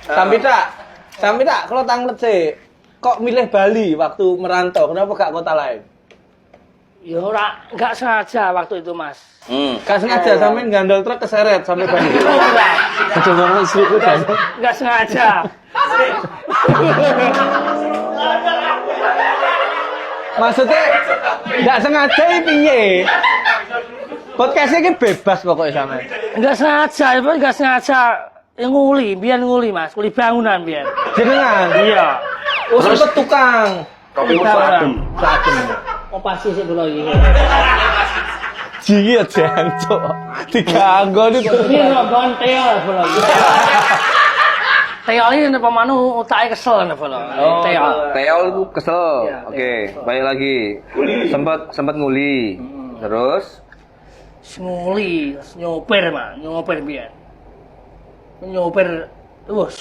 Sampai tak kalau tanglet sih. Kok milih Bali waktu merantau? Kenapa gak kota lain? Ya enggak sengaja waktu itu, Mas. Gak sengaja sampean gandol truk keseret sampai Bali. Coba seribu kan? Enggak sengaja. Maksudnya gak sengaja piye? Podcastnya kan bebas pokoknya sama. Enggak sengaja, itu enggak sengaja nguli, biar nguli, Mas. Nguli bangunan biar. Jenengan? Iya. Oh, sempet tukang. Kopi adem. Oh pasti sih dulu ini. Jiget jancuk. Diganggu itu. Ini nonton Teo dulu. Teo ini pemanu utaknya kesel nih dulu. Teo. Teo itu kesel. Iya, Oke, balik lagi. Sempat nguli. Terus Nguli, nyopir mah, nyopir biar. Nyopir,